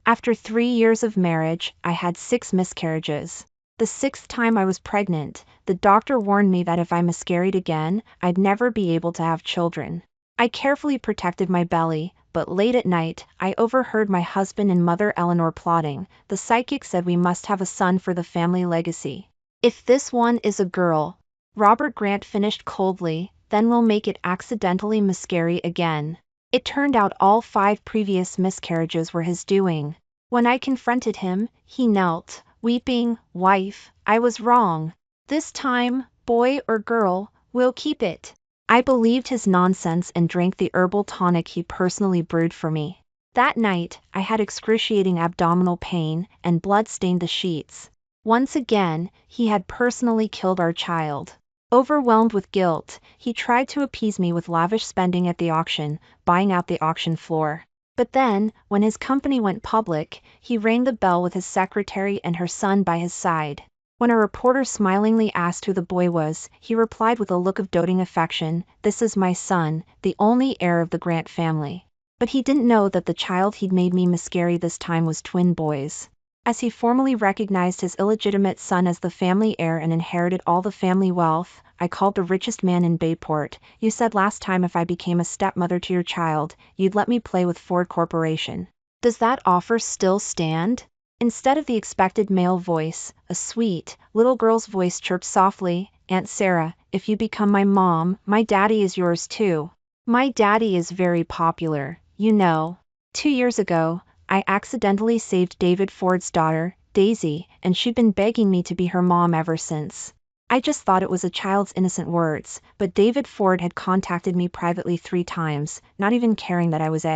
After 3 years of marriage, I had 6 miscarriages. The sixth time I was pregnant, the doctor warned me that if I miscarried again, I'd never be able to have children. I carefully protected my belly, but late at night, I overheard my husband and mother Eleanor plotting. The psychic said we must have a son for the family legacy. If this one is a girl, Robert Grant finished coldly, then we'll make it accidentally miscarry again. It turned out all 5 previous miscarriages were his doing. When I confronted him, he knelt, weeping, "Wife, I was wrong. This time, boy or girl, we'll keep it." I believed his nonsense and drank the herbal tonic he personally brewed for me. That night, I had excruciating abdominal pain, and blood stained the sheets. Once again, he had personally killed our child. Overwhelmed with guilt, he tried to appease me with lavish spending at the auction, buying out the auction floor. But then, when his company went public, he rang the bell with his secretary and her son by his side. When a reporter smilingly asked who the boy was, he replied with a look of doting affection, "This is my son, the only heir of the Grant family." But he didn't know that the child he'd made me miscarry this time was twin boys. As he formally recognized his illegitimate son as the family heir and inherited all the family wealth, I called the richest man in Bayport. "You said last time if I became a stepmother to your child, you'd let me play with Ford Corporation. Does that offer still stand?" Instead of the expected male voice, a sweet, little girl's voice chirped softly, "Aunt Sarah, if you become my mom, my daddy is yours too. My daddy is very popular, you know. 2 years ago, I accidentally saved David Ford's daughter, Daisy, and she'd been begging me to be her mom ever since. I just thought it was a child's innocent words, but David Ford had contacted me privately 3 times, not even caring that I was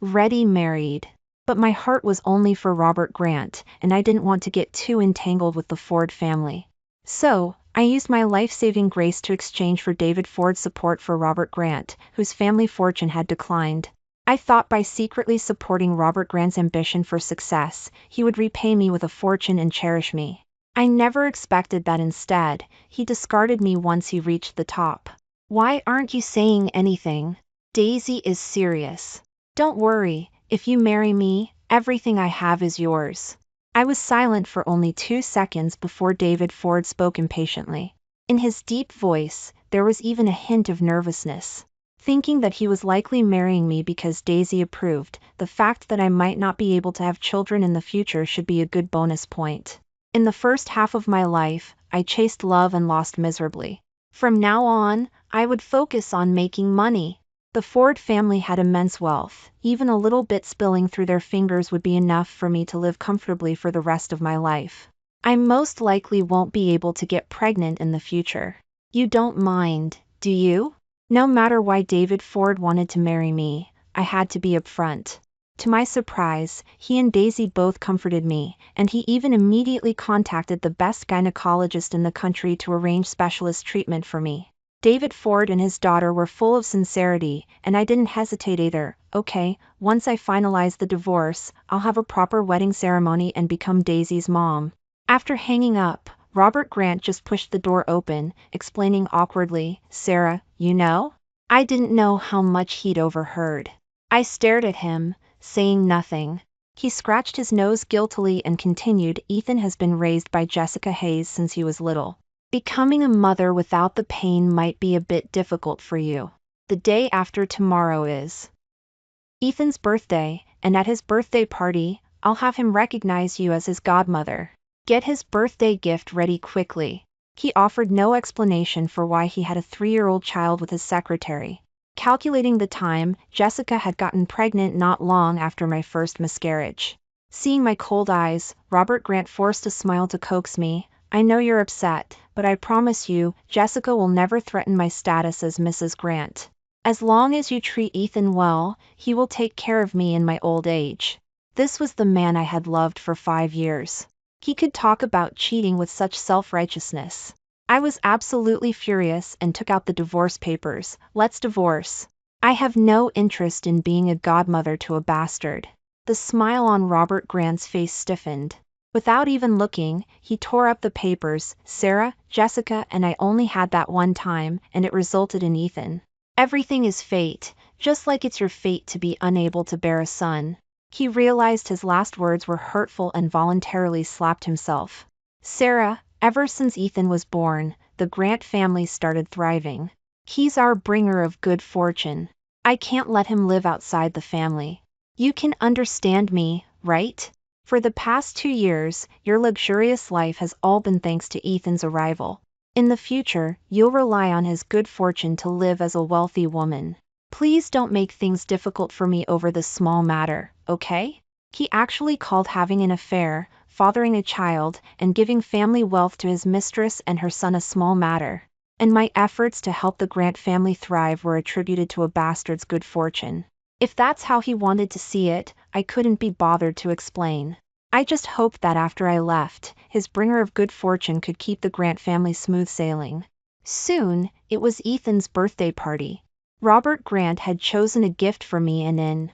already married. But my heart was only for Robert Grant, and I didn't want to get too entangled with the Ford family. So, I used my life-saving grace to exchange for David Ford's support for Robert Grant, whose family fortune had declined. I thought by secretly supporting Robert Grant's ambition for success, he would repay me with a fortune and cherish me. I never expected that instead, he discarded me once he reached the top. "Why aren't you saying anything? Daisy is serious. Don't worry, if you marry me, everything I have is yours." I was silent for only 2 seconds before David Ford spoke impatiently. In his deep voice, there was even a hint of nervousness. Thinking that he was likely marrying me because Daisy approved, the fact that I might not be able to have children in the future should be a good bonus point. In the first half of my life, I chased love and lost miserably. From now on, I would focus on making money. The Ford family had immense wealth. Even a little bit spilling through their fingers would be enough for me to live comfortably for the rest of my life. I most likely won't be able to get pregnant in the future. You don't mind, do you? No matter why David Ford wanted to marry me, I had to be upfront. To my surprise, he and Daisy both comforted me, and he even immediately contacted the best gynecologist in the country to arrange specialist treatment for me. David Ford and his daughter were full of sincerity, and I didn't hesitate either. "Okay, once I finalize the divorce, I'll have a proper wedding ceremony and become Daisy's mom." After hanging up, Robert Grant just pushed the door open, explaining awkwardly, "Sarah, you know?" I didn't know how much he'd overheard. I stared at him, saying nothing. He scratched his nose guiltily and continued, "Ethan has been raised by Jessica Hayes since he was little. Becoming a mother without the pain might be a bit difficult for you. The day after tomorrow is Ethan's birthday, and at his birthday party, I'll have him recognize you as his godmother. Get his birthday gift ready quickly." He offered no explanation for why he had a 3-year-old child with his secretary. Calculating the time, Jessica had gotten pregnant not long after my first miscarriage. Seeing my cold eyes, Robert Grant forced a smile to coax me. "I know you're upset, but I promise you, Jessica will never threaten my status as Mrs. Grant. As long as you treat Ethan well, he will take care of me in my old age." This was the man I had loved for 5 years. He could talk about cheating with such self-righteousness. I was absolutely furious and took out the divorce papers. "Let's divorce. I have no interest in being a godmother to a bastard." The smile on Robert Grant's face stiffened. Without even looking, he tore up the papers. "Sarah, Jessica and I only had that one time, and it resulted in Ethan. Everything is fate, just like it's your fate to be unable to bear a son." He realized his last words were hurtful and voluntarily slapped himself. Sarah, ever since Ethan was born, the Grant family started thriving. He's our bringer of good fortune. I can't let him live outside the family. You can understand me, right? For the past 2 years, your luxurious life has all been thanks to Ethan's arrival. In the future, you'll rely on his good fortune to live as a wealthy woman. Please don't make things difficult for me over this small matter, okay? He actually called having an affair, fathering a child, and giving family wealth to his mistress and her son a small matter. And my efforts to help the Grant family thrive were attributed to a bastard's good fortune. If that's how he wanted to see it, I couldn't be bothered to explain. I just hoped that after I left, his bringer of good fortune could keep the Grant family smooth sailing. Soon, it was Ethan's birthday party. Robert Grant had chosen a gift for me and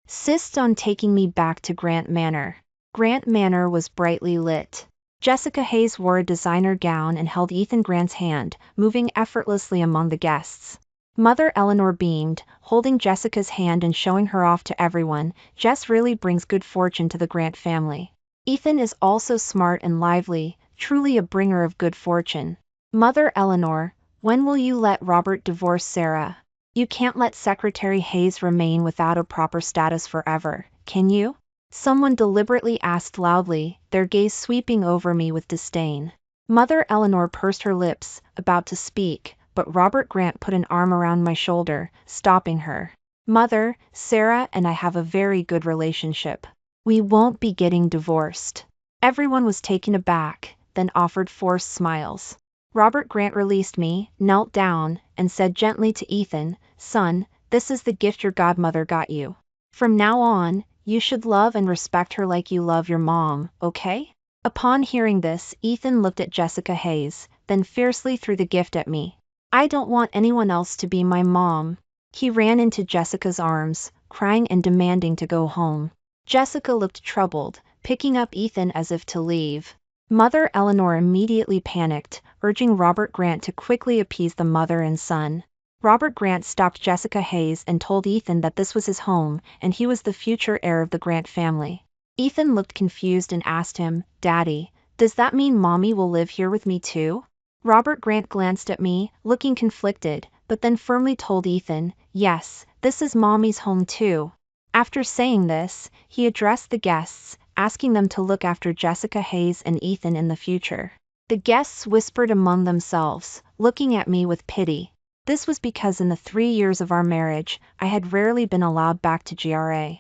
insists on taking me back to Grant Manor. Grant Manor was brightly lit. Jessica Hayes wore a designer gown and held Ethan Grant's hand, moving effortlessly among the guests. Mother Eleanor beamed, holding Jessica's hand and showing her off to everyone. Jess really brings good fortune to the Grant family. Ethan is also smart and lively, truly a bringer of good fortune. Mother Eleanor, when will you let Robert divorce Sarah? You can't let Secretary Hayes remain without a proper status forever, can you? Someone deliberately asked loudly, their gaze sweeping over me with disdain. Mother Eleanor pursed her lips, about to speak, but Robert Grant put an arm around my shoulder, stopping her. Mother, Sarah and I have a very good relationship. We won't be getting divorced. Everyone was taken aback, then offered forced smiles. Robert Grant released me, knelt down, and said gently to Ethan, son, this is the gift your godmother got you. From now on, you should love and respect her like you love your mom, okay? Upon hearing this, Ethan looked at Jessica Hayes, then fiercely threw the gift at me. I don't want anyone else to be my mom. He ran into Jessica's arms, crying and demanding to go home. Jessica looked troubled, picking up Ethan as if to leave. Mother Eleanor immediately panicked, urging Robert Grant to quickly appease the mother and son. Robert Grant stopped Jessica Hayes and told Ethan that this was his home, and he was the future heir of the Grant family. Ethan looked confused and asked him, Daddy, does that mean Mommy will live here with me too? Robert Grant glanced at me, looking conflicted, but then firmly told Ethan, yes, this is Mommy's home too. After saying this, he addressed the guests, asking them to look after Jessica Hayes and Ethan in the future. The guests whispered among themselves, looking at me with pity. This was because in the 3 years of our marriage, I had rarely been allowed back to Grant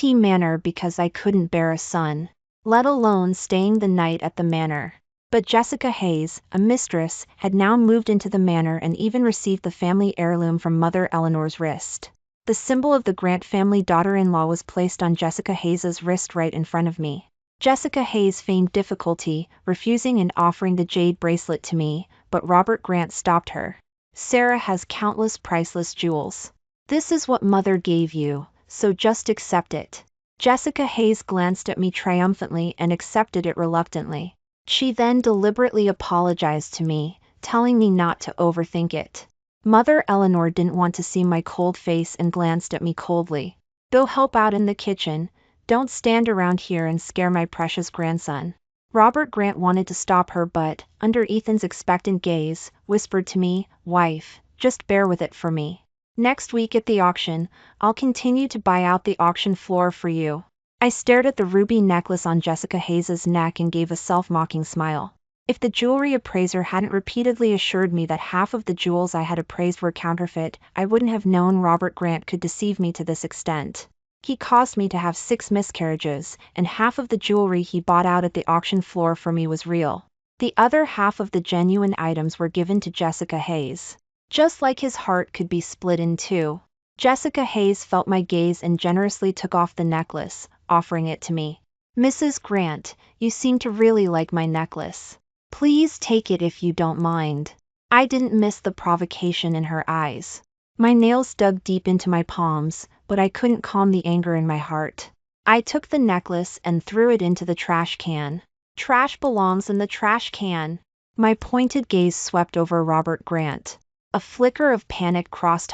Manor because I couldn't bear a son, let alone staying the night at the manor. But Jessica Hayes, a mistress, had now moved into the manor and even received the family heirloom from Mother Eleanor's wrist. The symbol of the Grant family daughter-in-law was placed on Jessica Hayes's wrist right in front of me. Jessica Hayes feigned difficulty, refusing and offering the jade bracelet to me, but Robert Grant stopped her. Sarah has countless priceless jewels. This is what Mother gave you, so just accept it. Jessica Hayes glanced at me triumphantly and accepted it reluctantly. She then deliberately apologized to me, telling me not to overthink it. Mother Eleanor didn't want to see my cold face and glanced at me coldly. Go help out in the kitchen, don't stand around here and scare my precious grandson. Robert Grant wanted to stop her but, under Ethan's expectant gaze, whispered to me, wife, just bear with it for me. Next week at the auction, I'll continue to buy out the auction floor for you. I stared at the ruby necklace on Jessica Hayes's neck and gave a self-mocking smile. If the jewelry appraiser hadn't repeatedly assured me that half of the jewels I had appraised were counterfeit, I wouldn't have known Robert Grant could deceive me to this extent. He caused me to have 6 miscarriages, and half of the jewelry he bought out at the auction floor for me was real. The other half of the genuine items were given to Jessica Hayes. Just like his heart could be split in two. Jessica Hayes felt my gaze and generously took off the necklace, offering it to me. Mrs. Grant, you seem to really like my necklace. Please take it if you don't mind. I didn't miss the provocation in her eyes. My nails dug deep into my palms, but I couldn't calm the anger in my heart. I took the necklace and threw it into the trash can. Trash belongs in the trash can. My pointed gaze swept over Robert Grant. A flicker of panic crossed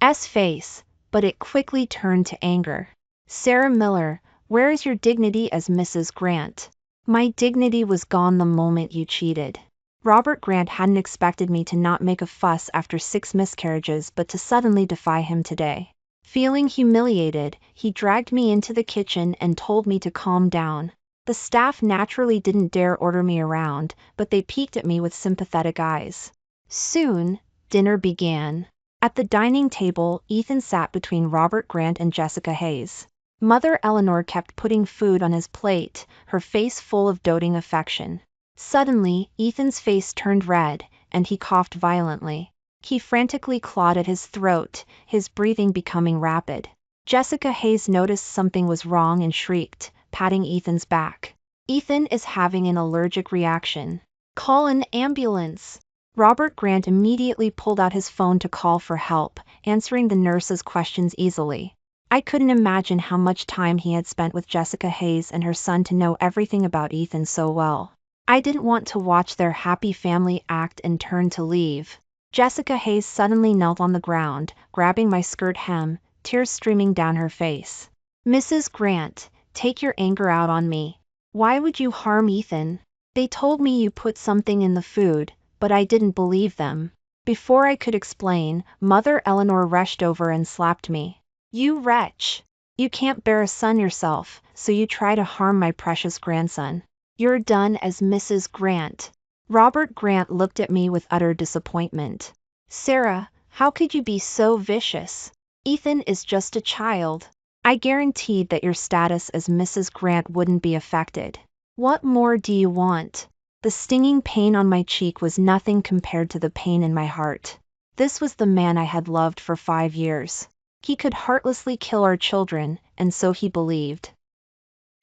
his face, but it quickly turned to anger. Sarah Miller, where is your dignity as Mrs. Grant? My dignity was gone the moment you cheated. Robert Grant hadn't expected me to not make a fuss after 6 miscarriages but to suddenly defy him today. Feeling humiliated, he dragged me into the kitchen and told me to calm down. The staff naturally didn't dare order me around, but they peeked at me with sympathetic eyes. Soon, dinner began. At the dining table, Ethan sat between Robert Grant and Jessica Hayes. Mother Eleanor kept putting food on his plate, her face full of doting affection. Suddenly, Ethan's face turned red, and he coughed violently. He frantically clawed at his throat, his breathing becoming rapid. Jessica Hayes noticed something was wrong and shrieked, patting Ethan's back. Ethan is having an allergic reaction. Call an ambulance. Robert Grant immediately pulled out his phone to call for help, answering the nurse's questions easily. I couldn't imagine how much time he had spent with Jessica Hayes and her son to know everything about Ethan so well. I didn't want to watch their happy family act and turn to leave. Jessica Hayes suddenly knelt on the ground, grabbing my skirt hem, tears streaming down her face. Mrs. Grant, take your anger out on me. Why would you harm Ethan? They told me you put something in the food, but I didn't believe them. Before I could explain, Mother Eleanor rushed over and slapped me. You wretch! You can't bear a son yourself, so you try to harm my precious grandson. You're done as Mrs. Grant. Robert Grant looked at me with utter disappointment. Sarah, how could you be so vicious? Ethan is just a child. I guaranteed that your status as Mrs. Grant wouldn't be affected. What more do you want? The stinging pain on my cheek was nothing compared to the pain in my heart. This was the man I had loved for 5 years. He could heartlessly kill our children, and so he believed.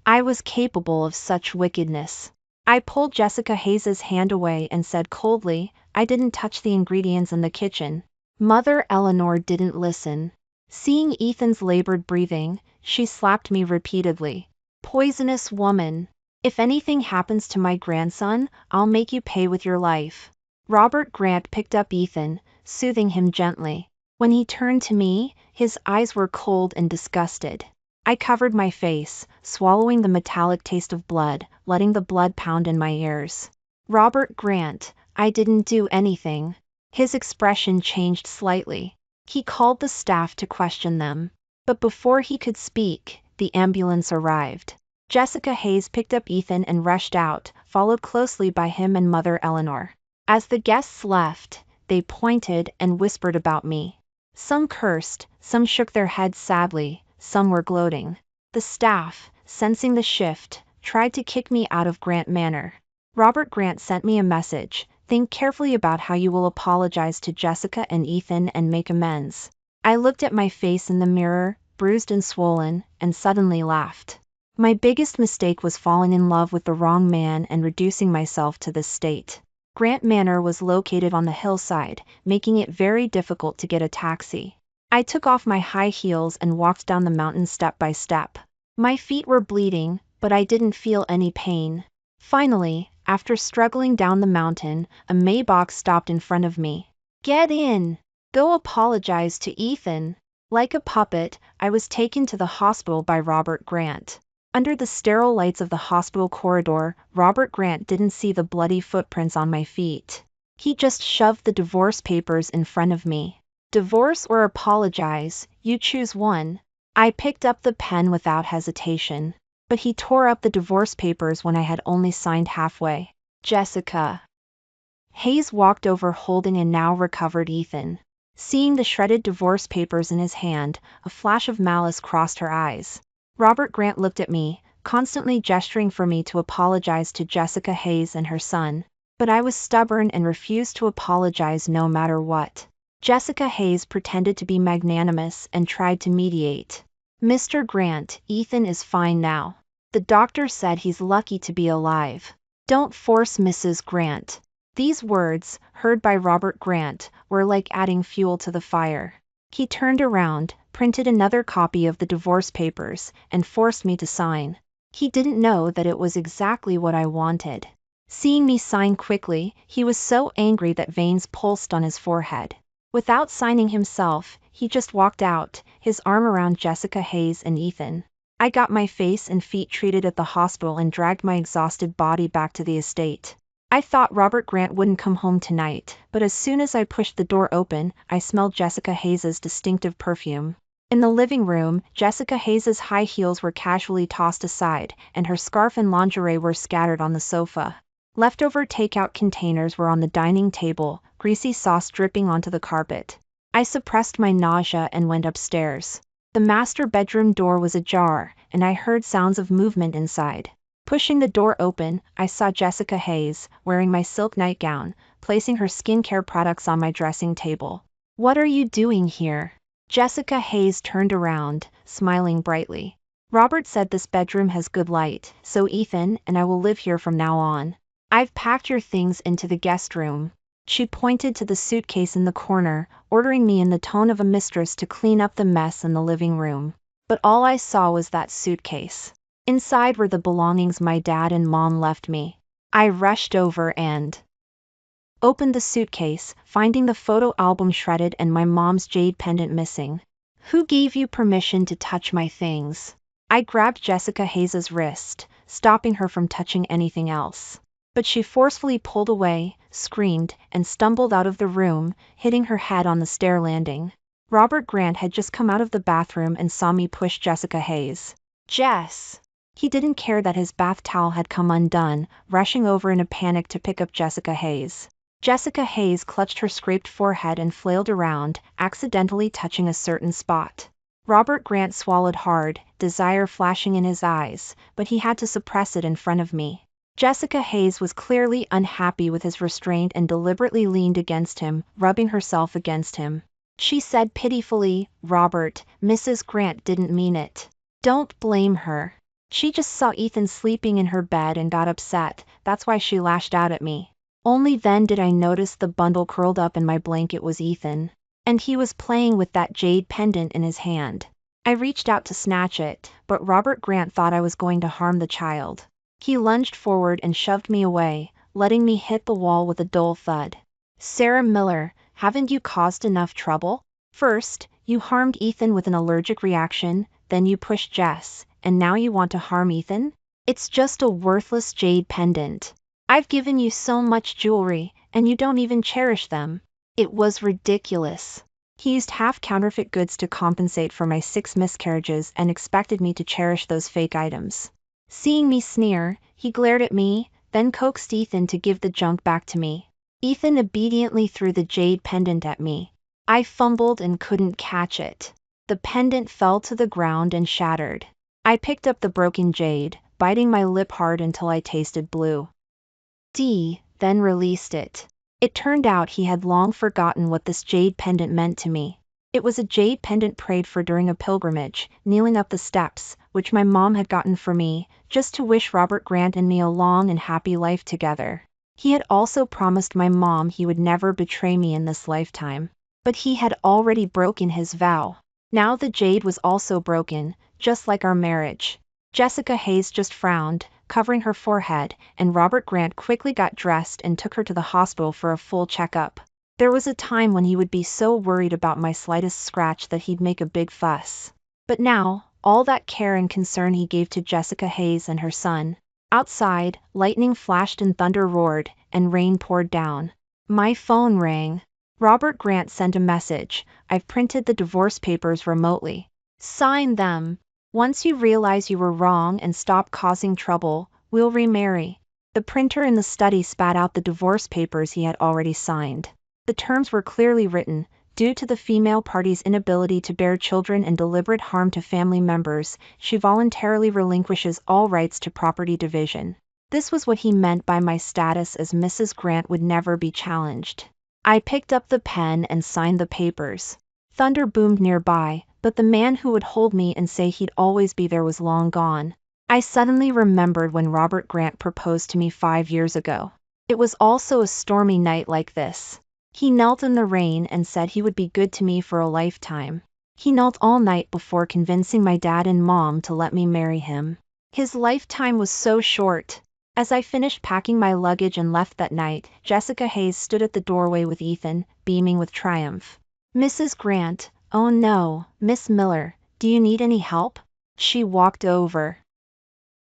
I was capable of such wickedness. I pulled Jessica Hayes's hand away and said coldly, I didn't touch the ingredients in the kitchen. Mother Eleanor didn't listen. Seeing Ethan's labored breathing, she slapped me repeatedly. Poisonous woman. If anything happens to my grandson, I'll make you pay with your life. Robert Grant picked up Ethan, soothing him gently. When he turned to me, his eyes were cold and disgusted. I covered my face, swallowing the metallic taste of blood, letting the blood pound in my ears. Robert Grant, I didn't do anything. His expression changed slightly. He called the staff to question them. But before he could speak, the ambulance arrived. Jessica Hayes picked up Ethan and rushed out, followed closely by him and Mother Eleanor. As the guests left, they pointed and whispered about me. Some cursed, some shook their heads sadly, some were gloating. The staff, sensing the shift, tried to kick me out of Grant Manor. Robert Grant sent me a message. Think carefully about how you will apologize to Jessica and Ethan and make amends. I looked at my face in the mirror, bruised and swollen, and suddenly laughed. My biggest mistake was falling in love with the wrong man and reducing myself to this state. Grant Manor was located on the hillside, making it very difficult to get a taxi. I took off my high heels and walked down the mountain step by step. My feet were bleeding, but I didn't feel any pain. Finally, after struggling down the mountain, a Maybach stopped in front of me. Get in! Go apologize to Ethan. Like a puppet, I was taken to the hospital by Robert Grant. Under the sterile lights of the hospital corridor, Robert Grant didn't see the bloody footprints on my feet. He just shoved the divorce papers in front of me. Divorce or apologize, you choose one. I picked up the pen without hesitation. But he tore up the divorce papers when I had only signed halfway. Jessica Hayes walked over holding a now recovered Ethan. Seeing the shredded divorce papers in his hand, a flash of malice crossed her eyes. Robert Grant looked at me, constantly gesturing for me to apologize to Jessica Hayes and her son. But I was stubborn and refused to apologize no matter what. Jessica Hayes pretended to be magnanimous and tried to mediate. Mr. Grant, Ethan is fine now. The doctor said he's lucky to be alive. Don't force Mrs. Grant. These words, heard by Robert Grant, were like adding fuel to the fire. He turned around, printed another copy of the divorce papers, and forced me to sign. He didn't know that it was exactly what I wanted. Seeing me sign quickly, he was so angry that veins pulsed on his forehead. Without signing himself, he just walked out, his arm around Jessica Hayes and Ethan. I got my face and feet treated at the hospital and dragged my exhausted body back to the estate. I thought Robert Grant wouldn't come home tonight, but as soon as I pushed the door open, I smelled Jessica Hayes's distinctive perfume. In the living room, Jessica Hayes's high heels were casually tossed aside, and her scarf and lingerie were scattered on the sofa. Leftover takeout containers were on the dining table, greasy sauce dripping onto the carpet. I suppressed my nausea and went upstairs. The master bedroom door was ajar, and I heard sounds of movement inside. Pushing the door open, I saw Jessica Hayes, wearing my silk nightgown, placing her skincare products on my dressing table. "What are you doing here?" Jessica Hayes turned around, smiling brightly. "Robert said this bedroom has good light, so Ethan and I will live here from now on. I've packed your things into the guest room." She pointed to the suitcase in the corner, ordering me in the tone of a mistress to clean up the mess in the living room. But all I saw was that suitcase. Inside were the belongings my dad and mom left me. I rushed over and opened the suitcase, finding the photo album shredded and my mom's jade pendant missing. "Who gave you permission to touch my things?" I grabbed Jessica Hayes's wrist, stopping her from touching anything else. But she forcefully pulled away, screamed, and stumbled out of the room, hitting her head on the stair landing. Robert Grant had just come out of the bathroom and saw me push Jessica Hayes. "Jess!" He didn't care that his bath towel had come undone, rushing over in a panic to pick up Jessica Hayes. Jessica Hayes clutched her scraped forehead and flailed around, accidentally touching a certain spot. Robert Grant swallowed hard, desire flashing in his eyes, but he had to suppress it in front of me. Jessica Hayes was clearly unhappy with his restraint and deliberately leaned against him, rubbing herself against him. She said pitifully, "Robert, Mrs. Grant didn't mean it. Don't blame her. She just saw Ethan sleeping in her bed and got upset, that's why she lashed out at me." Only then did I notice the bundle curled up in my blanket was Ethan. And he was playing with that jade pendant in his hand. I reached out to snatch it, but Robert Grant thought I was going to harm the child. He lunged forward and shoved me away, letting me hit the wall with a dull thud. "Sarah Miller, haven't you caused enough trouble? First, you harmed Ethan with an allergic reaction, then you pushed Jess, and now you want to harm Ethan? It's just a worthless jade pendant. I've given you so much jewelry, and you don't even cherish them." It was ridiculous. He used half counterfeit goods to compensate for my 6 miscarriages and expected me to cherish those fake items. Seeing me sneer, he glared at me, then coaxed Ethan to give the junk back to me. Ethan obediently threw the jade pendant at me. I fumbled and couldn't catch it. The pendant fell to the ground and shattered. I picked up the broken jade, biting my lip hard until I tasted blue. Then released it. It turned out he had long forgotten what this jade pendant meant to me. It was a jade pendant prayed for during a pilgrimage, kneeling up the steps, which my mom had gotten for me, just to wish Robert Grant and me a long and happy life together. He had also promised my mom he would never betray me in this lifetime. But he had already broken his vow. Now the jade was also broken, just like our marriage. Jessica Hayes just frowned, covering her forehead, and Robert Grant quickly got dressed and took her to the hospital for a full checkup. There was a time when he would be so worried about my slightest scratch that he'd make a big fuss. But now, all that care and concern he gave to Jessica Hayes and her son. Outside, lightning flashed and thunder roared, and rain poured down. My phone rang. Robert Grant sent a message. "I've printed the divorce papers remotely. Sign them. Once you realize you were wrong and stop causing trouble, we'll remarry." The printer in the study spat out the divorce papers he had already signed. The terms were clearly written. Due to the female party's inability to bear children and deliberate harm to family members, she voluntarily relinquishes all rights to property division. This was what he meant by my status as Mrs. Grant would never be challenged. I picked up the pen and signed the papers. Thunder boomed nearby, but the man who would hold me and say he'd always be there was long gone. I suddenly remembered when Robert Grant proposed to me 5 years ago. It was also a stormy night like this. He knelt in the rain and said he would be good to me for a lifetime. He knelt all night before convincing my dad and mom to let me marry him. His lifetime was so short. As I finished packing my luggage and left that night, Jessica Hayes stood at the doorway with Ethan, beaming with triumph. Mrs. Grant, oh no, Miss Miller, do you need any help? She walked over.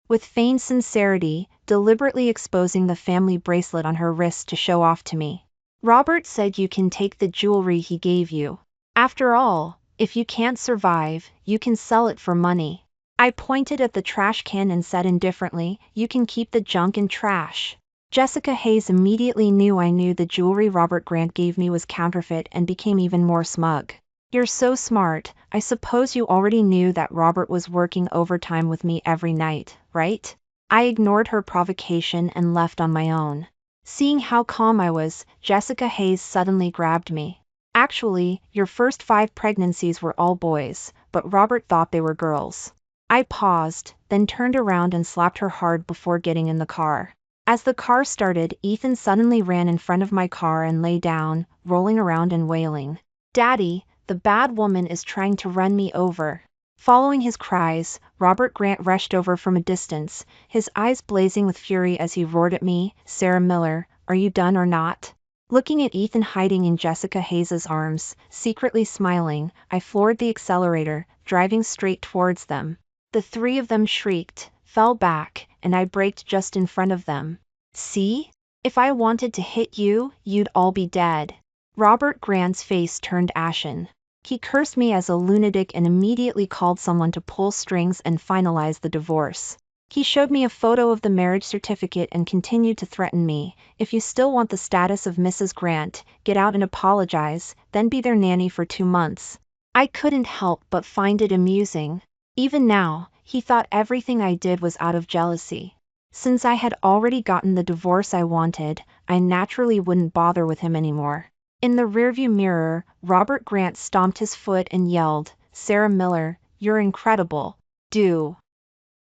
With feigned sincerity, deliberately exposing the family bracelet on her wrist to show off to me. Robert said you can take the jewelry he gave you. After all, if you can't survive, you can sell it for money. I pointed at the trash can and said indifferently, you can keep the junk in trash. Jessica Hayes immediately knew I knew the jewelry Robert Grant gave me was counterfeit and became even more smug. You're so smart, I suppose you already knew that Robert was working overtime with me every night, right? I ignored her provocation and left on my own. Seeing how calm I was, Jessica Hayes suddenly grabbed me. Actually, your first 5 pregnancies were all boys, but Robert thought they were girls. I paused, then turned around and slapped her hard before getting in the car. As the car started, Ethan suddenly ran in front of my car and lay down, rolling around and wailing. Daddy, the bad woman is trying to run me over. Following his cries, Robert Grant rushed over from a distance, his eyes blazing with fury as he roared at me, Sarah Miller, are you done or not? Looking at Ethan hiding in Jessica Hayes' arms, secretly smiling, I floored the accelerator, driving straight towards them. The 3 of them shrieked, fell back, and I braked just in front of them. See? If I wanted to hit you, you'd all be dead. Robert Grant's face turned ashen. He cursed me as a lunatic and immediately called someone to pull strings and finalize the divorce. He showed me a photo of the marriage certificate and continued to threaten me, if you still want the status of Mrs. Grant, get out and apologize, then be their nanny for 2 months. I couldn't help but find it amusing. Even now, he thought everything I did was out of jealousy. Since I had already gotten the divorce I wanted, I naturally wouldn't bother with him anymore. In the rearview mirror, Robert Grant stomped his foot and yelled, Sarah Miller, you're incredible. Do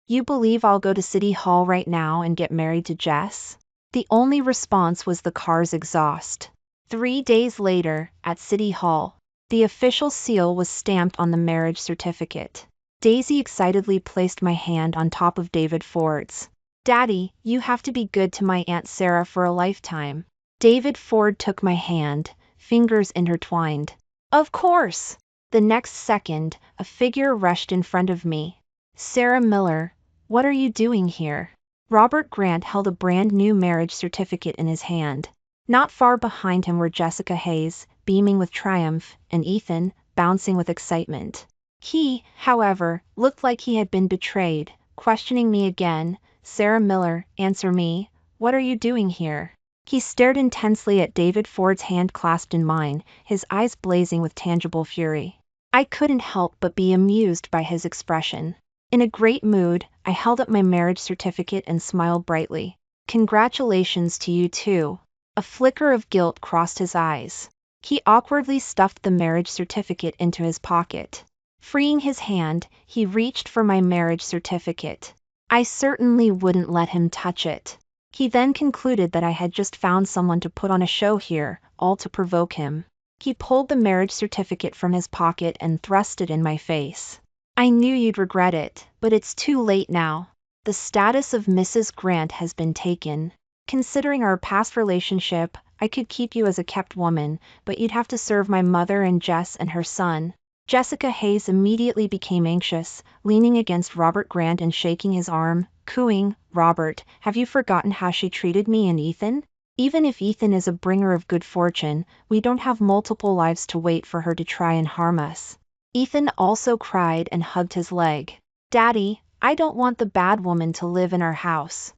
you believe I'll go to City Hall right now and get married to Jess? The only response was the car's exhaust. 3 days later, at City Hall, the official seal was stamped on the marriage certificate. Daisy excitedly placed my hand on top of David Ford's. Daddy, you have to be good to my Aunt Sarah for a lifetime. David Ford took my hand, fingers intertwined. Of course! The next second, a figure rushed in front of me. Sarah Miller, what are you doing here? Robert Grant held a brand new marriage certificate in his hand. Not far behind him were Jessica Hayes, beaming with triumph, and Ethan, bouncing with excitement. He, however, looked like he had been betrayed, questioning me again. Sarah Miller, answer me, what are you doing here? He stared intensely at David Ford's hand clasped in mine, his eyes blazing with tangible fury. I couldn't help but be amused by his expression. In a great mood, I held up my marriage certificate and smiled brightly. Congratulations to you too. A flicker of guilt crossed his eyes. He awkwardly stuffed the marriage certificate into his pocket. Freeing his hand, he reached for my marriage certificate. I certainly wouldn't let him touch it. He then concluded that I had just found someone to put on a show here, all to provoke him. He pulled the marriage certificate from his pocket and thrust it in my face. I knew you'd regret it, but it's too late now. The status of Mrs. Grant has been taken. Considering our past relationship, I could keep you as a kept woman, but you'd have to serve my mother and Jess and her son. Jessica Hayes immediately became anxious, leaning against Robert Grant and shaking his arm, cooing, Robert, have you forgotten how she treated me and Ethan? Even if Ethan is a bringer of good fortune, we don't have multiple lives to wait for her to try and harm us. Ethan also cried and hugged his leg. Daddy, I don't want the bad woman to live in our house.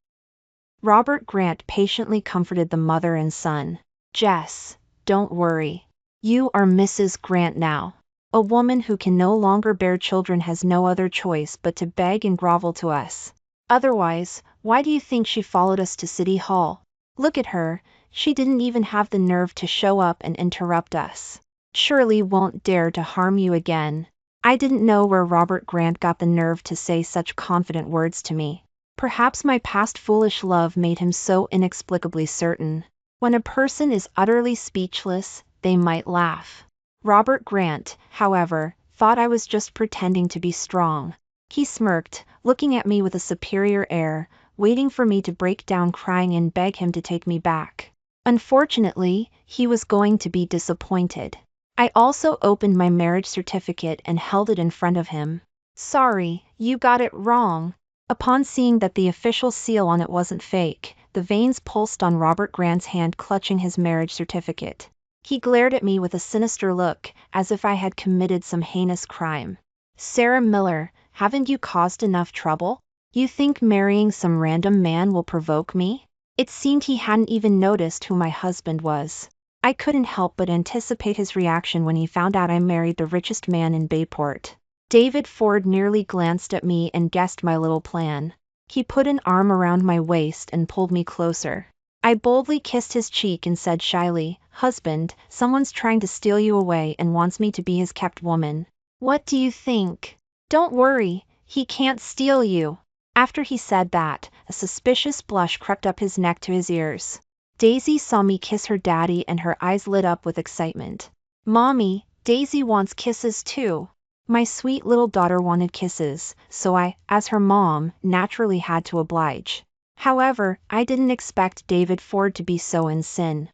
Robert Grant patiently comforted the mother and son. Jess, don't worry. You are Mrs. Grant now. A woman who can no longer bear children has no other choice but to beg and grovel to us. Otherwise, why do you think she followed us to City Hall? Look at her, she didn't even have the nerve to show up and interrupt us. Surely won't dare to harm you again. I didn't know where Robert Grant got the nerve to say such confident words to me. Perhaps my past foolish love made him so inexplicably certain. When a person is utterly speechless, they might laugh. Robert Grant, however, thought I was just pretending to be strong. He smirked, looking at me with a superior air, waiting for me to break down crying and beg him to take me back. Unfortunately, he was going to be disappointed. I also opened my marriage certificate and held it in front of him. Sorry, you got it wrong. Upon seeing that the official seal on it wasn't fake, the veins pulsed on Robert Grant's hand clutching his marriage certificate. He glared at me with a sinister look, as if I had committed some heinous crime. Sarah Miller, haven't you caused enough trouble? You think marrying some random man will provoke me? It seemed he hadn't even noticed who my husband was. I couldn't help but anticipate his reaction when he found out I married the richest man in Bayport. David Ford nearly glanced at me and guessed my little plan. He put an arm around my waist and pulled me closer. I boldly kissed his cheek and said shyly, "Husband, someone's trying to steal you away and wants me to be his kept woman. What do you think? Don't worry, he can't steal you." After he said that, a suspicious blush crept up his neck to his ears. Daisy saw me kiss her daddy and her eyes lit up with excitement. "Mommy, Daisy wants kisses too." My sweet little daughter wanted kisses, so I, as her mom, naturally had to oblige. However, I didn't expect David Ford to be so in sin.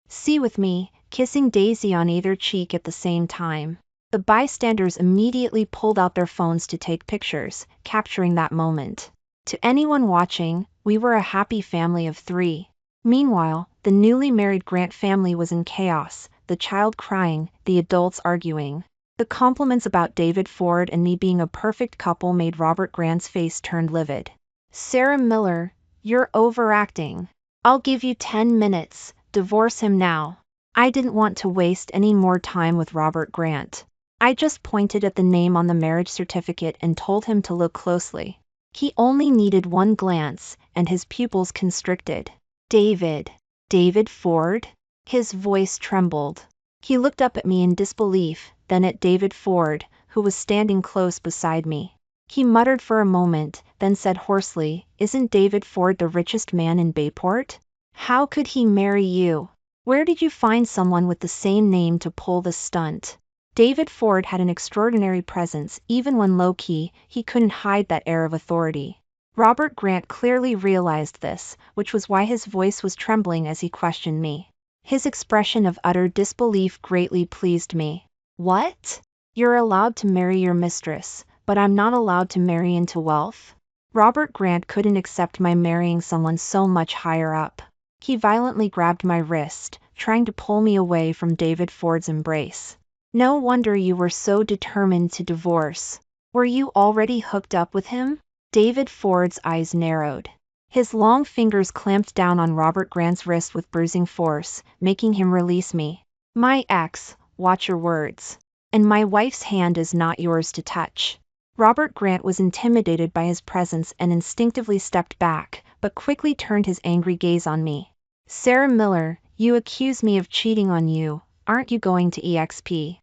See with me, kissing Daisy on either cheek at the same time. The bystanders immediately pulled out their phones to take pictures, capturing that moment. To anyone watching, we were a happy family of 3. Meanwhile, the newly married Grant family was in chaos, the child crying, the adults arguing. The compliments about David Ford and me being a perfect couple made Robert Grant's face turn livid. "Sarah Miller, you're overacting. I'll give you 10 minutes, divorce him now." I didn't want to waste any more time with Robert Grant. I just pointed at the name on the marriage certificate and told him to look closely. He only needed one glance, and his pupils constricted. David Ford?" His voice trembled. He looked up at me in disbelief, then at David Ford, who was standing close beside me. He muttered for a moment, then said hoarsely, "Isn't David Ford the richest man in Bayport? How could he marry you? Where did you find someone with the same name to pull this stunt?" David Ford had an extraordinary presence. Even when low-key, he couldn't hide that air of authority. Robert Grant clearly realized this, which was why his voice was trembling as he questioned me. His expression of utter disbelief greatly pleased me. "What? You're allowed to marry your mistress, but I'm not allowed to marry into wealth?" Robert Grant couldn't accept my marrying someone so much higher up. He violently grabbed my wrist, trying to pull me away from David Ford's embrace. "No wonder you were so determined to divorce. Were you already hooked up with him?" David Ford's eyes narrowed. His long fingers clamped down on Robert Grant's wrist with bruising force, making him release me. "My ex, watch your words. And my wife's hand is not yours to touch." Robert Grant was intimidated by his presence and instinctively stepped back, but quickly turned his angry gaze on me. "Sarah Miller, you accuse me of cheating on you. Aren't you going to EXP?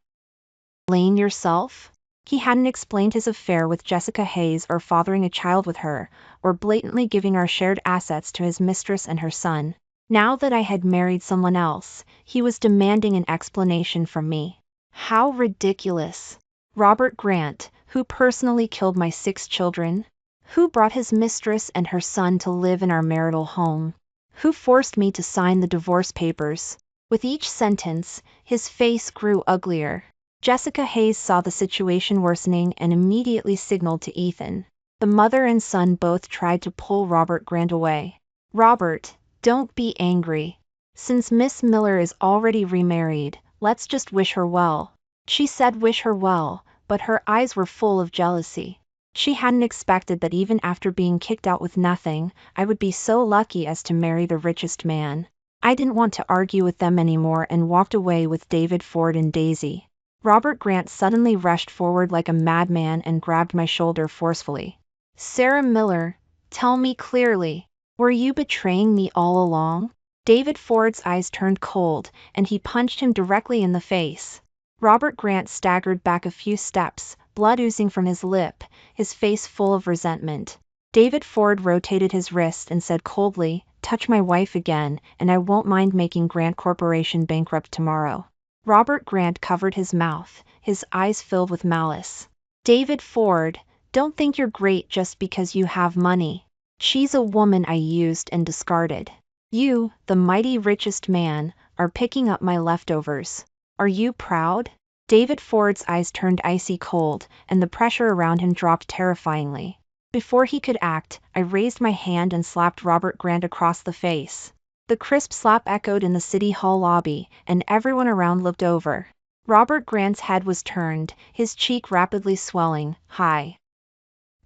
Blame yourself?" He hadn't explained his affair with Jessica Hayes or fathering a child with her, or blatantly giving our shared assets to his mistress and her son. Now that I had married someone else, he was demanding an explanation from me. How ridiculous. Robert Grant, who personally killed my 6 children? Who brought his mistress and her son to live in our marital home? Who forced me to sign the divorce papers? With each sentence, his face grew uglier. Jessica Hayes saw the situation worsening and immediately signaled to Ethan. The mother and son both tried to pull Robert Grant away. "Robert, don't be angry. Since Miss Miller is already remarried, let's just wish her well." She said wish her well, but her eyes were full of jealousy. She hadn't expected that even after being kicked out with nothing, I would be so lucky as to marry the richest man. I didn't want to argue with them anymore and walked away with David Ford and Daisy. Robert Grant suddenly rushed forward like a madman and grabbed my shoulder forcefully. "Sarah Miller, tell me clearly, were you betraying me all along?" David Ford's eyes turned cold, and he punched him directly in the face. Robert Grant staggered back a few steps, blood oozing from his lip, his face full of resentment. David Ford rotated his wrist and said coldly, "Touch my wife again, and I won't mind making Grant Corporation bankrupt tomorrow." Robert Grant covered his mouth, his eyes filled with malice. "David Ford, don't think you're great just because you have money. She's a woman I used and discarded. You, the mighty richest man, are picking up my leftovers." Are you proud? David Ford's eyes turned icy cold, and the pressure around him dropped terrifyingly. Before he could act, I raised my hand and slapped Robert Grant across the face. The crisp slap echoed in the city hall lobby, and everyone around looked over. Robert Grant's head was turned, his cheek rapidly swelling, high.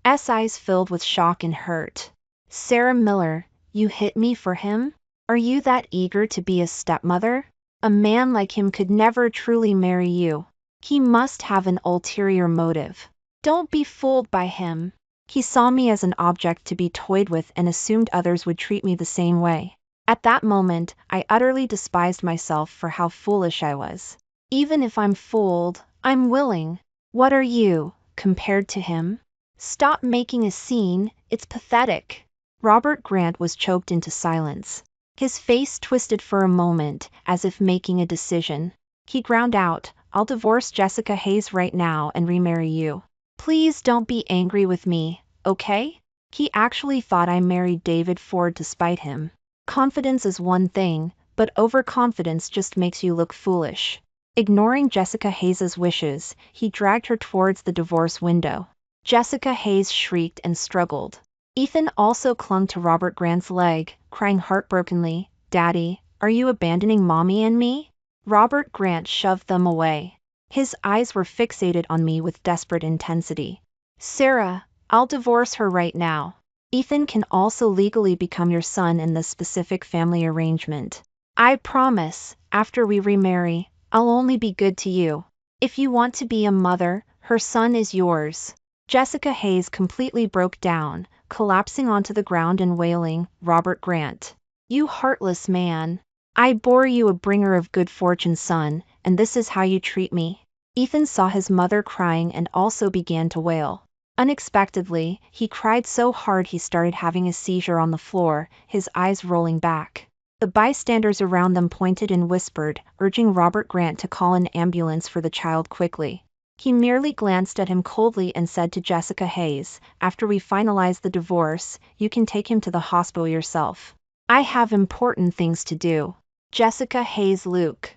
Eyes filled with shock and hurt. Sarah Miller, you hit me for him? Are you that eager to be a stepmother? A man like him could never truly marry you. He must have an ulterior motive. Don't be fooled by him. He saw me as an object to be toyed with and assumed others would treat me the same way. At that moment, I utterly despised myself for how foolish I was. Even if I'm fooled, I'm willing. What are you, compared to him? Stop making a scene, it's pathetic. Robert Grant was choked into silence. His face twisted for a moment, as if making a decision. He ground out, I'll divorce Jessica Hayes right now and remarry you. Please don't be angry with me, okay? He actually thought I married David Ford to spite him. Confidence is one thing, but overconfidence just makes you look foolish. Ignoring Jessica Hayes's wishes, he dragged her towards the divorce window. Jessica Hayes shrieked and struggled. Ethan also clung to Robert Grant's leg, crying heartbrokenly, Daddy, are you abandoning Mommy and me? Robert Grant shoved them away. His eyes were fixated on me with desperate intensity. Sarah, I'll divorce her right now. Ethan can also legally become your son in this specific family arrangement. I promise, after we remarry, I'll only be good to you. If you want to be a mother, her son is yours. Jessica Hayes completely broke down, collapsing onto the ground and wailing, Robert Grant. You heartless man. I bore you a bringer of good fortune son, and this is how you treat me. Ethan saw his mother crying and also began to wail. Unexpectedly, he cried so hard he started having a seizure on the floor, his eyes rolling back. The bystanders around them pointed and whispered, urging Robert Grant to call an ambulance for the child quickly. He merely glanced at him coldly and said to Jessica Hayes, after we finalize the divorce, you can take him to the hospital yourself. I have important things to do. Jessica Hayes looked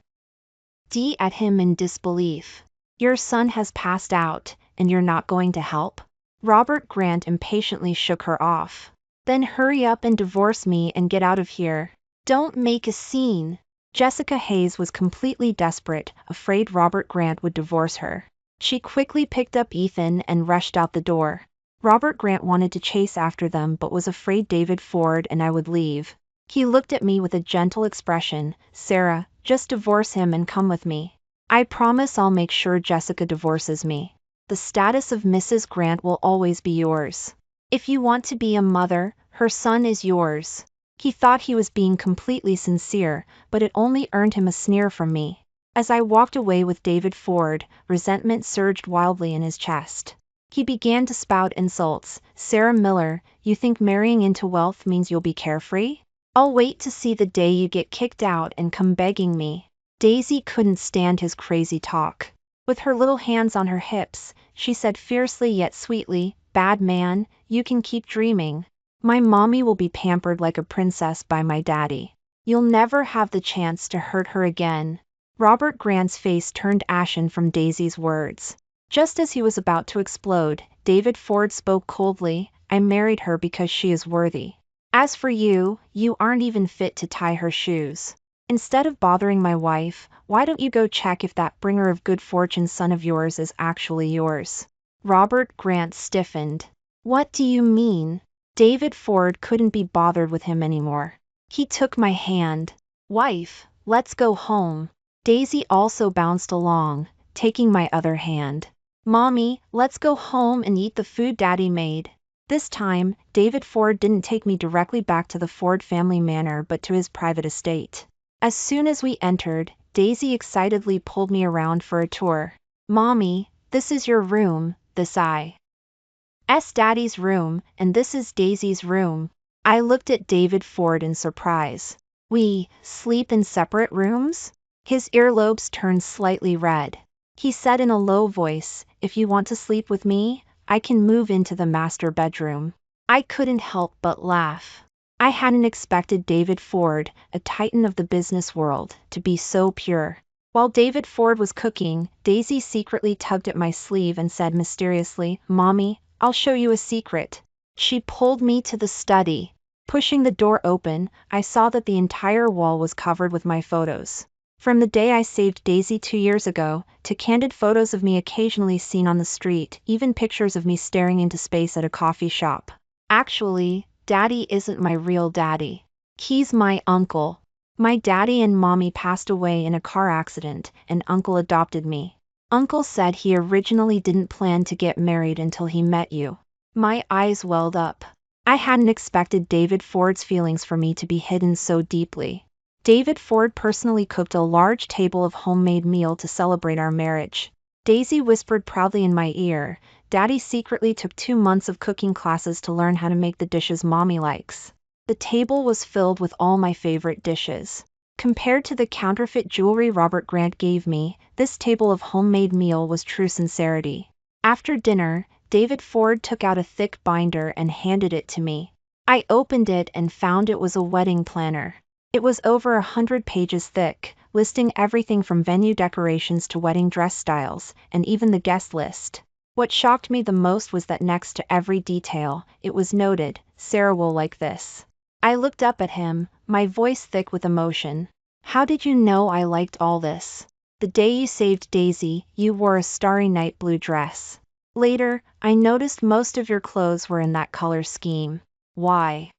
at him in disbelief. Your son has passed out, and you're not going to help? Robert Grant impatiently shook her off. Then hurry up and divorce me and get out of here. Don't make a scene. Jessica Hayes was completely desperate, afraid Robert Grant would divorce her. She quickly picked up Ethan and rushed out the door. Robert Grant wanted to chase after them but was afraid David Ford and I would leave. He looked at me with a gentle expression, Sarah, just divorce him and come with me. I promise I'll make sure Jessica divorces me. The status of Mrs. Grant will always be yours. If you want to be a mother, her son is yours. He thought he was being completely sincere, but it only earned him a sneer from me. As I walked away with David Ford, resentment surged wildly in his chest. He began to spout insults. Sarah Miller, you think marrying into wealth means you'll be carefree? I'll wait to see the day you get kicked out and come begging me. Daisy couldn't stand his crazy talk. With her little hands on her hips, she said fiercely yet sweetly, Bad man, you can keep dreaming. My mommy will be pampered like a princess by my daddy. You'll never have the chance to hurt her again. Robert Grant's face turned ashen from Daisy's words. Just as he was about to explode, David Ford spoke coldly, I married her because she is worthy. As for you, you aren't even fit to tie her shoes. Instead of bothering my wife, why don't you go check if that bringer of good fortune son of yours is actually yours? Robert Grant stiffened. What do you mean? David Ford couldn't be bothered with him anymore. He took my hand. Wife, let's go home. Daisy also bounced along, taking my other hand. Mommy, let's go home and eat the food Daddy made. This time, David Ford didn't take me directly back to the Ford family manor but to his private estate. As soon as we entered, Daisy excitedly pulled me around for a tour. Mommy, this is your room, this is Daddy's room, and this is Daisy's room. I looked at David Ford in surprise. We sleep in separate rooms? His earlobes turned slightly red. He said in a low voice, if you want to sleep with me, I can move into the master bedroom. I couldn't help but laugh. I hadn't expected David Ford, a titan of the business world, to be so pure. While David Ford was cooking, Daisy secretly tugged at my sleeve and said mysteriously, "Mommy, I'll show you a secret." She pulled me to the study. Pushing the door open, I saw that the entire wall was covered with my photos. From the day I saved Daisy 2 years ago, to candid photos of me occasionally seen on the street, even pictures of me staring into space at a coffee shop. Actually, Daddy isn't my real daddy. He's my uncle. My daddy and mommy passed away in a car accident, and Uncle adopted me. Uncle said he originally didn't plan to get married until he met you. My eyes welled up. I hadn't expected David Ford's feelings for me to be hidden so deeply. David Ford personally cooked a large table of homemade meal to celebrate our marriage. Daisy whispered proudly in my ear, "Daddy secretly took 2 months of cooking classes to learn how to make the dishes Mommy likes." The table was filled with all my favorite dishes. Compared to the counterfeit jewelry Robert Grant gave me, this table of homemade meal was true sincerity. After dinner, David Ford took out a thick binder and handed it to me. I opened it and found it was a wedding planner. It was over 100 pages thick, listing everything from venue decorations to wedding dress styles, and even the guest list. What shocked me the most was that next to every detail, it was noted, "Sarah will like this." I looked up at him, my voice thick with emotion. "How did you know I liked all this?" "The day you saved Daisy, you wore a starry night blue dress. Later, I noticed most of your clothes were in that color scheme." "Why?"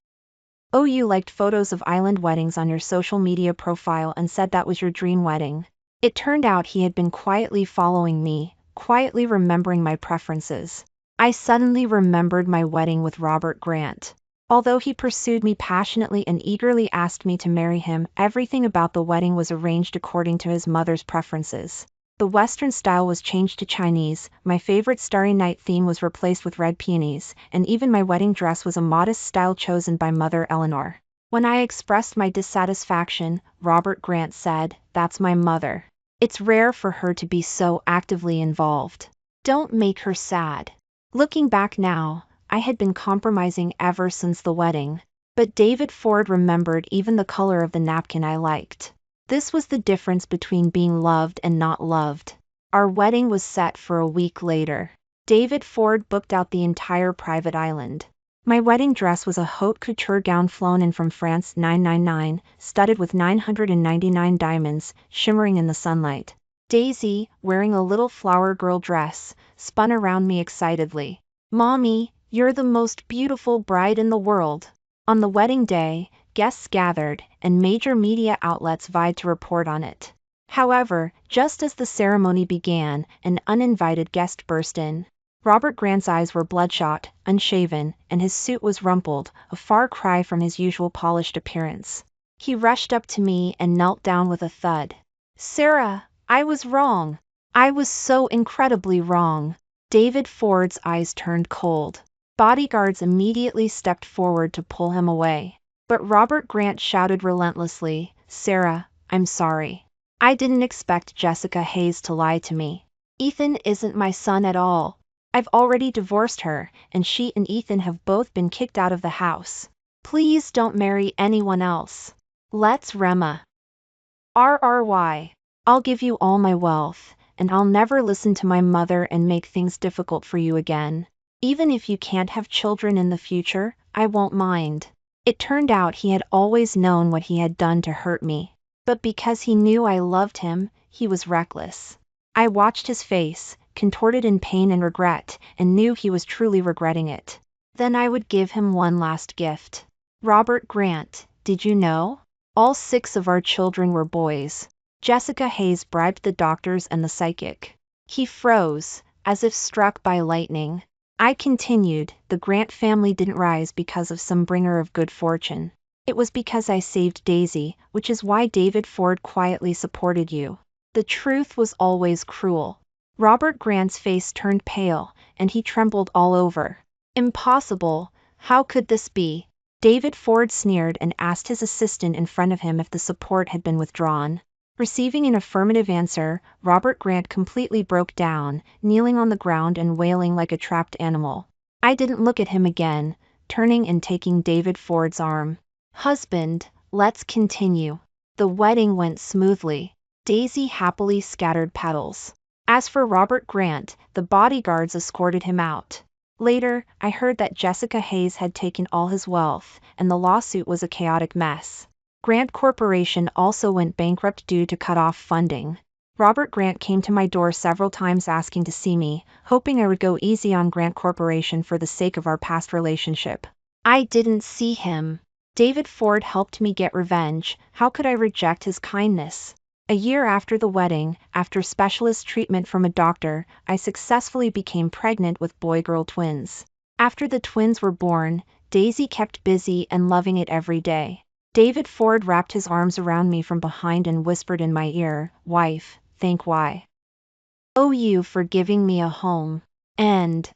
"Oh, you liked photos of island weddings on your social media profile and said that was your dream wedding." It turned out he had been quietly following me, quietly remembering my preferences. I suddenly remembered my wedding with Robert Grant. Although he pursued me passionately and eagerly asked me to marry him, everything about the wedding was arranged according to his mother's preferences. The Western style was changed to Chinese, my favorite Starry Night theme was replaced with red peonies, and even my wedding dress was a modest style chosen by Mother Eleanor. When I expressed my dissatisfaction, Robert Grant said, "That's my mother. It's rare for her to be so actively involved. Don't make her sad." Looking back now, I had been compromising ever since the wedding. But David Ford remembered even the color of the napkin I liked. This was the difference between being loved and not loved. Our wedding was set for a week later. David Ford booked out the entire private island. My wedding dress was a haute couture gown flown in from France 999, studded with 999 diamonds, shimmering in the sunlight. Daisy, wearing a little flower girl dress, spun around me excitedly. "Mommy, you're the most beautiful bride in the world." On the wedding day, guests gathered, and major media outlets vied to report on it. However, just as the ceremony began, an uninvited guest burst in. Robert Grant's eyes were bloodshot, unshaven, and his suit was rumpled, a far cry from his usual polished appearance. He rushed up to me and knelt down with a thud. "Sarah, I was wrong. I was so incredibly wrong." David Ford's eyes turned cold. Bodyguards immediately stepped forward to pull him away. But Robert Grant shouted relentlessly, "Sarah, I'm sorry. I didn't expect Jessica Hayes to lie to me. Ethan isn't my son at all. I've already divorced her, and she and Ethan have both been kicked out of the house. Please don't marry anyone else. Let's Rema. RRY. I'll give you all my wealth, and I'll never listen to my mother and make things difficult for you again. Even if you can't have children in the future, I won't mind." It turned out he had always known what he had done to hurt me. But because he knew I loved him, he was reckless. I watched his face, contorted in pain and regret, and knew he was truly regretting it. Then I would give him one last gift. "Robert Grant, did you know? All 6 of our children were boys." Jessica Hayes bribed the doctors and the psychic. He froze, as if struck by lightning. I continued, "The Grant family didn't rise because of some bringer of good fortune. It was because I saved Daisy, which is why David Ford quietly supported you." The truth was always cruel. Robert Grant's face turned pale, and he trembled all over. "Impossible, how could this be?" David Ford sneered and asked his assistant in front of him if the support had been withdrawn. Receiving an affirmative answer, Robert Grant completely broke down, kneeling on the ground and wailing like a trapped animal. I didn't look at him again, turning and taking David Ford's arm. "Husband, let's continue." The wedding went smoothly. Daisy happily scattered petals. As for Robert Grant, the bodyguards escorted him out. Later, I heard that Jessica Hayes had taken all his wealth, and the lawsuit was a chaotic mess. Grant Corporation also went bankrupt due to cut-off funding. Robert Grant came to my door several times asking to see me, hoping I would go easy on Grant Corporation for the sake of our past relationship. I didn't see him. David Ford helped me get revenge. How could I reject his kindness? A year after the wedding, after specialist treatment from a doctor, I successfully became pregnant with boy-girl twins. After the twins were born, Daisy kept busy and loving it every day. David Ford wrapped his arms around me from behind and whispered in my ear, "Wife, thank you for giving me a home." End.